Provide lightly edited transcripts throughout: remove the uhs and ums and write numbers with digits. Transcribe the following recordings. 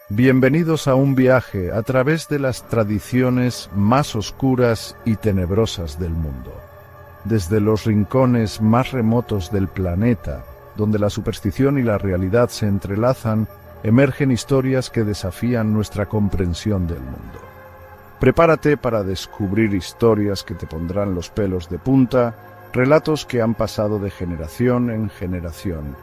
Bienvenidos a un viaje a través de las tradiciones más oscuras y tenebrosas del mundo. Desde los rincones más remotos del planeta, donde la superstición y la realidad se entrelazan, emergen historias que desafían nuestra comprensión del mundo. Prepárate para descubrir historias que te pondrán los pelos de punta, relatos que han pasado de generación en generación,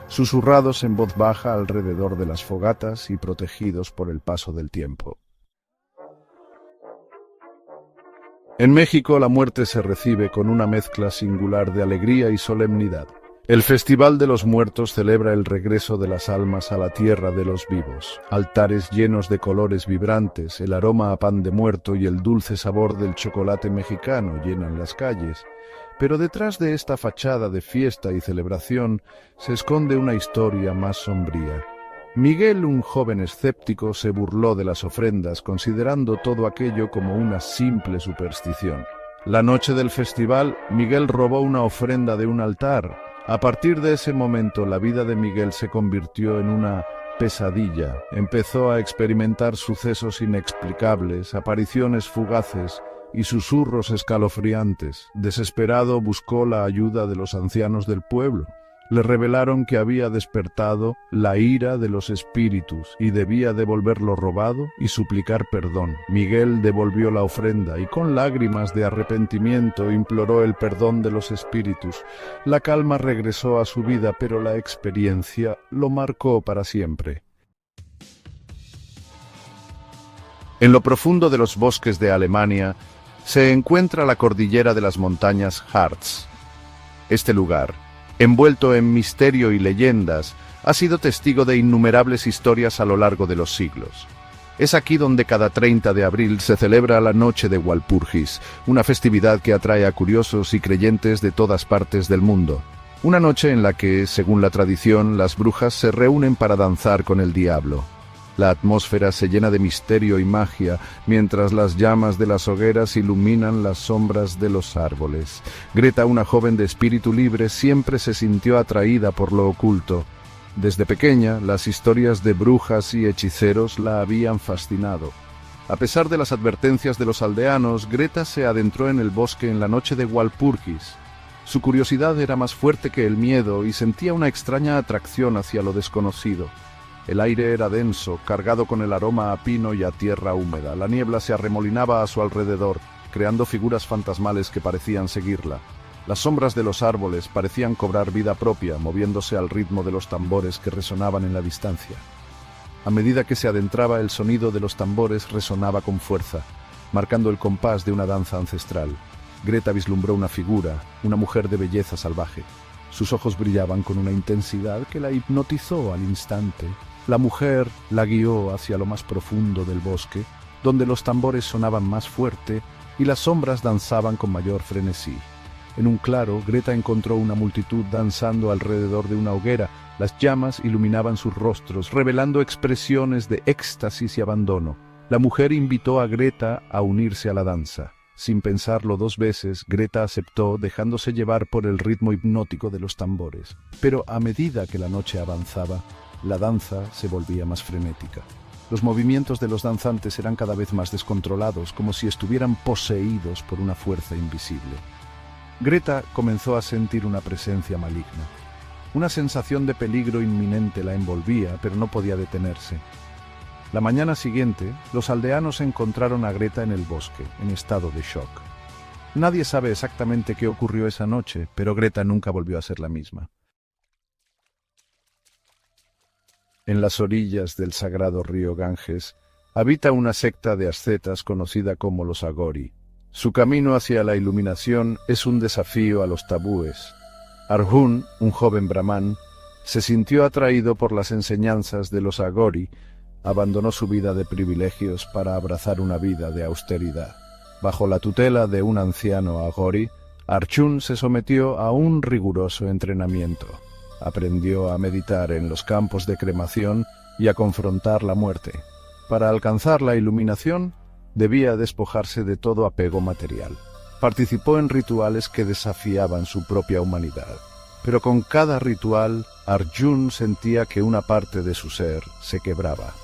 susurrados en voz baja alrededor de las fogatas y protegidos por el paso del tiempo. En México, la muerte se recibe con una mezcla singular de alegría y solemnidad. El Festival de los Muertos celebra el regreso de las almas a la tierra de los vivos. Altares llenos de colores vibrantes, el aroma a pan de muerto y el dulce sabor del chocolate mexicano llenan las calles. Pero detrás de esta fachada de fiesta y celebración se esconde una historia más sombría. Miguel, un joven escéptico, se burló de las ofrendas, considerando todo aquello como una simple superstición. La noche del festival, Miguel robó una ofrenda de un altar. A partir de ese momento, la vida de Miguel se convirtió en una pesadilla. Empezó a experimentar sucesos inexplicables, apariciones fugaces y susurros escalofriantes. Desesperado, buscó la ayuda de los ancianos del pueblo. Le revelaron que había despertado la ira de los espíritus y debía devolver lo robado y suplicar perdón. Miguel devolvió la ofrenda y con lágrimas de arrepentimiento imploró el perdón de los espíritus. La calma regresó a su vida, pero la experiencia lo marcó para siempre. En lo profundo de los bosques de Alemania se encuentra la cordillera de las montañas Harz. Este lugar, envuelto en misterio y leyendas, ha sido testigo de innumerables historias a lo largo de los siglos. Es aquí donde cada 30 de abril se celebra la Noche de Walpurgis, una festividad que atrae a curiosos y creyentes de todas partes del mundo. Una noche en la que, según la tradición, las brujas se reúnen para danzar con el diablo. La atmósfera se llena de misterio y magia, mientras las llamas de las hogueras iluminan las sombras de los árboles. Greta, una joven de espíritu libre, siempre se sintió atraída por lo oculto. Desde pequeña, las historias de brujas y hechiceros la habían fascinado. A pesar de las advertencias de los aldeanos, Greta se adentró en el bosque en la noche de Walpurgis. Su curiosidad era más fuerte que el miedo y sentía una extraña atracción hacia lo desconocido. El aire era denso, cargado con el aroma a pino y a tierra húmeda. La niebla se arremolinaba a su alrededor, creando figuras fantasmales que parecían seguirla. Las sombras de los árboles parecían cobrar vida propia, moviéndose al ritmo de los tambores que resonaban en la distancia. A medida que se adentraba, el sonido de los tambores resonaba con fuerza, marcando el compás de una danza ancestral. Greta vislumbró una figura, una mujer de belleza salvaje. Sus ojos brillaban con una intensidad que la hipnotizó al instante. La mujer la guió hacia lo más profundo del bosque, donde los tambores sonaban más fuerte y las sombras danzaban con mayor frenesí. En un claro, Greta encontró una multitud danzando alrededor de una hoguera. Las llamas iluminaban sus rostros, revelando expresiones de éxtasis y abandono. La mujer invitó a Greta a unirse a la danza. Sin pensarlo 2 veces, Greta aceptó, dejándose llevar por el ritmo hipnótico de los tambores. Pero a medida que la noche avanzaba, la danza se volvía más frenética. Los movimientos de los danzantes eran cada vez más descontrolados, como si estuvieran poseídos por una fuerza invisible. Greta comenzó a sentir una presencia maligna. Una sensación de peligro inminente la envolvía, pero no podía detenerse. La mañana siguiente, los aldeanos encontraron a Greta en el bosque, en estado de shock. Nadie sabe exactamente qué ocurrió esa noche, pero Greta nunca volvió a ser la misma. En las orillas del sagrado río Ganges, habita una secta de ascetas conocida como los Agori. Su camino hacia la iluminación es un desafío a los tabúes. Arjun, un joven brahmán, se sintió atraído por las enseñanzas de los Agori, abandonó su vida de privilegios para abrazar una vida de austeridad. Bajo la tutela de un anciano Agori, Arjun se sometió a un riguroso entrenamiento. Aprendió a meditar en los campos de cremación y a confrontar la muerte. Para alcanzar la iluminación, debía despojarse de todo apego material. Participó en rituales que desafiaban su propia humanidad. Pero con cada ritual, Arjun sentía que una parte de su ser se quebraba.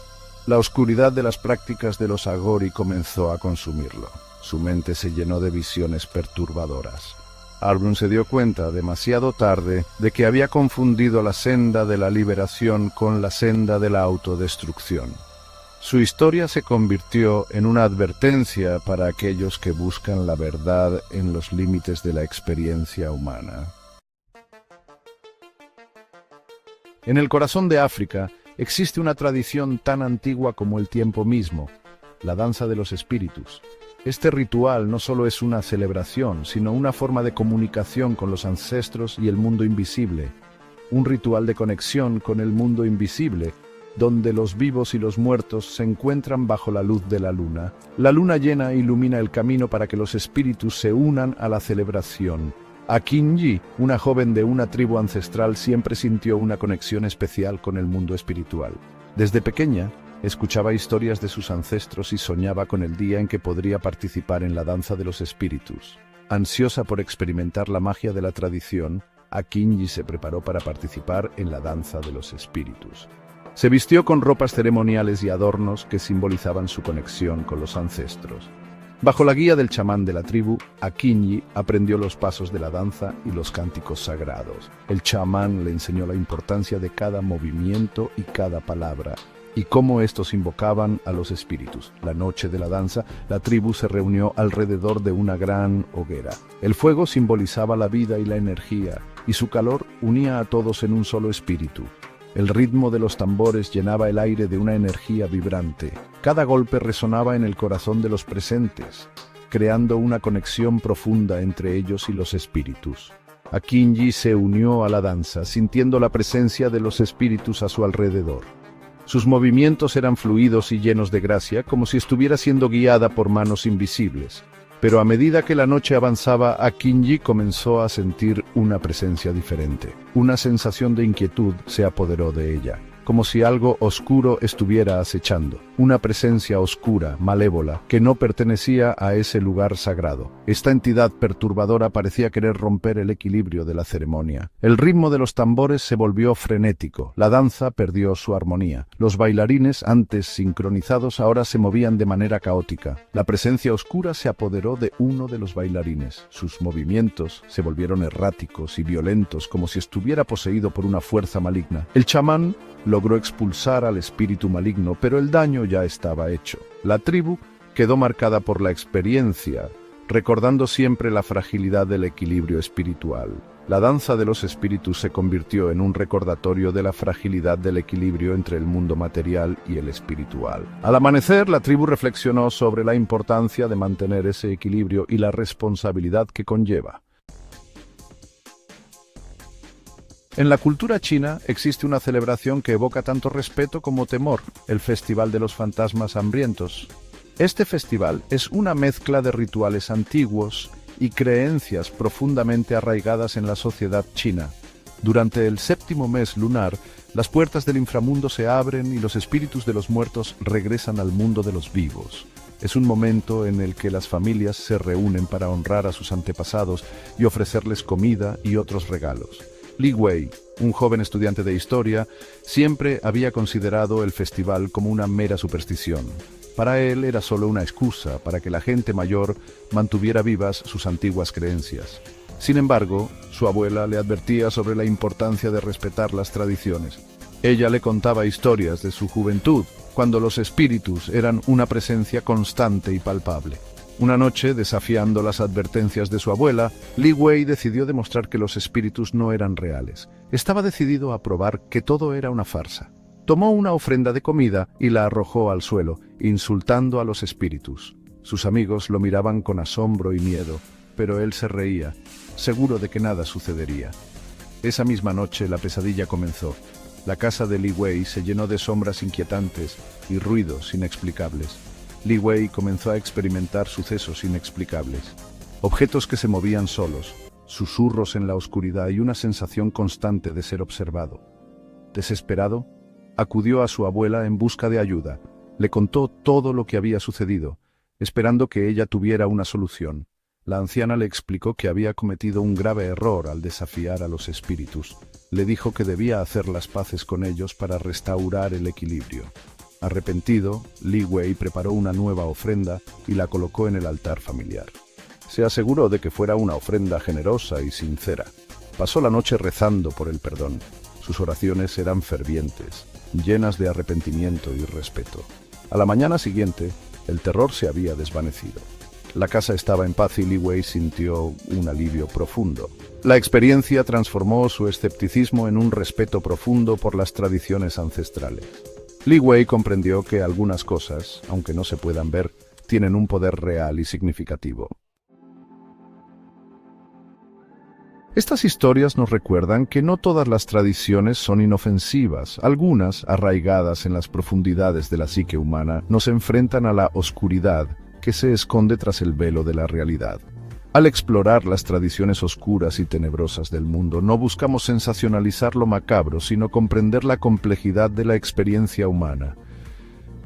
La oscuridad de las prácticas de los Agori comenzó a consumirlo. Su mente se llenó de visiones perturbadoras. Arbrun se dio cuenta, demasiado tarde, de que había confundido la senda de la liberación con la senda de la autodestrucción. Su historia se convirtió en una advertencia para aquellos que buscan la verdad en los límites de la experiencia humana. En el corazón de África existe una tradición tan antigua como el tiempo mismo, la danza de los espíritus. Este ritual no solo es una celebración, sino una forma de comunicación con los ancestros y el mundo invisible. Un ritual de conexión con el mundo invisible, donde los vivos y los muertos se encuentran bajo la luz de la luna. La luna llena ilumina el camino para que los espíritus se unan a la celebración. Akinyi, una joven de una tribu ancestral, siempre sintió una conexión especial con el mundo espiritual. Desde pequeña, escuchaba historias de sus ancestros y soñaba con el día en que podría participar en la danza de los espíritus. Ansiosa por experimentar la magia de la tradición, Akinyi se preparó para participar en la danza de los espíritus. Se vistió con ropas ceremoniales y adornos que simbolizaban su conexión con los ancestros. Bajo la guía del chamán de la tribu, Akinyi aprendió los pasos de la danza y los cánticos sagrados. El chamán le enseñó la importancia de cada movimiento y cada palabra, y cómo estos invocaban a los espíritus. La noche de la danza, la tribu se reunió alrededor de una gran hoguera. El fuego simbolizaba la vida y la energía, y su calor unía a todos en un solo espíritu. El ritmo de los tambores llenaba el aire de una energía vibrante. Cada golpe resonaba en el corazón de los presentes, creando una conexión profunda entre ellos y los espíritus. Akinyi se unió a la danza, sintiendo la presencia de los espíritus a su alrededor. Sus movimientos eran fluidos y llenos de gracia, como si estuviera siendo guiada por manos invisibles. Pero a medida que la noche avanzaba, Akinyi comenzó a sentir una presencia diferente. Una sensación de inquietud se apoderó de ella, como si algo oscuro estuviera acechando. Una presencia oscura, malévola, que no pertenecía a ese lugar sagrado. Esta entidad perturbadora parecía querer romper el equilibrio de la ceremonia. El ritmo de los tambores se volvió frenético. La danza perdió su armonía. Los bailarines, antes sincronizados, ahora se movían de manera caótica. La presencia oscura se apoderó de uno de los bailarines. Sus movimientos se volvieron erráticos y violentos, como si estuviera poseído por una fuerza maligna. El chamán logró expulsar al espíritu maligno, pero el daño ya estaba hecho. La tribu quedó marcada por la experiencia, recordando siempre la fragilidad del equilibrio espiritual. La danza de los espíritus se convirtió en un recordatorio de la fragilidad del equilibrio entre el mundo material y el espiritual. Al amanecer, la tribu reflexionó sobre la importancia de mantener ese equilibrio y la responsabilidad que conlleva. En la cultura china existe una celebración que evoca tanto respeto como temor, el Festival de los Fantasmas Hambrientos. Este festival es una mezcla de rituales antiguos y creencias profundamente arraigadas en la sociedad china. Durante el séptimo mes lunar, las puertas del inframundo se abren y los espíritus de los muertos regresan al mundo de los vivos. Es un momento en el que las familias se reúnen para honrar a sus antepasados y ofrecerles comida y otros regalos. Li Wei, un joven estudiante de historia, siempre había considerado el festival como una mera superstición. Para él era solo una excusa para que la gente mayor mantuviera vivas sus antiguas creencias. Sin embargo, su abuela le advertía sobre la importancia de respetar las tradiciones. Ella le contaba historias de su juventud, cuando los espíritus eran una presencia constante y palpable. Una noche, desafiando las advertencias de su abuela, Li Wei decidió demostrar que los espíritus no eran reales. Estaba decidido a probar que todo era una farsa. Tomó una ofrenda de comida y la arrojó al suelo, insultando a los espíritus. Sus amigos lo miraban con asombro y miedo, pero él se reía, seguro de que nada sucedería. Esa misma noche la pesadilla comenzó. La casa de Li Wei se llenó de sombras inquietantes y ruidos inexplicables. Li Wei comenzó a experimentar sucesos inexplicables. Objetos que se movían solos, susurros en la oscuridad y una sensación constante de ser observado. Desesperado, acudió a su abuela en busca de ayuda. Le contó todo lo que había sucedido, esperando que ella tuviera una solución. La anciana le explicó que había cometido un grave error al desafiar a los espíritus. Le dijo que debía hacer las paces con ellos para restaurar el equilibrio. Arrepentido, Li Wei preparó una nueva ofrenda y la colocó en el altar familiar. Se aseguró de que fuera una ofrenda generosa y sincera. Pasó la noche rezando por el perdón. Sus oraciones eran fervientes, llenas de arrepentimiento y respeto. A la mañana siguiente, el terror se había desvanecido. La casa estaba en paz y Li Wei sintió un alivio profundo. La experiencia transformó su escepticismo en un respeto profundo por las tradiciones ancestrales. Li Wei comprendió que algunas cosas, aunque no se puedan ver, tienen un poder real y significativo. Estas historias nos recuerdan que no todas las tradiciones son inofensivas. Algunas, arraigadas en las profundidades de la psique humana, nos enfrentan a la oscuridad que se esconde tras el velo de la realidad. Al explorar las tradiciones oscuras y tenebrosas del mundo, no buscamos sensacionalizar lo macabro, sino comprender la complejidad de la experiencia humana.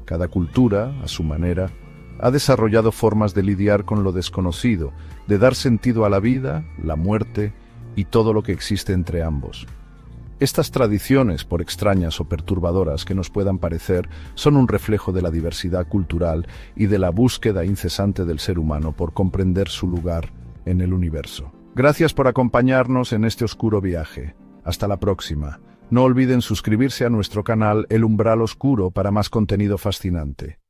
Cada cultura, a su manera, ha desarrollado formas de lidiar con lo desconocido, de dar sentido a la vida, la muerte y todo lo que existe entre ambos. Estas tradiciones, por extrañas o perturbadoras que nos puedan parecer, son un reflejo de la diversidad cultural y de la búsqueda incesante del ser humano por comprender su lugar en el universo. Gracias por acompañarnos en este oscuro viaje. Hasta la próxima. No olviden suscribirse a nuestro canal El Umbral Oscuro para más contenido fascinante.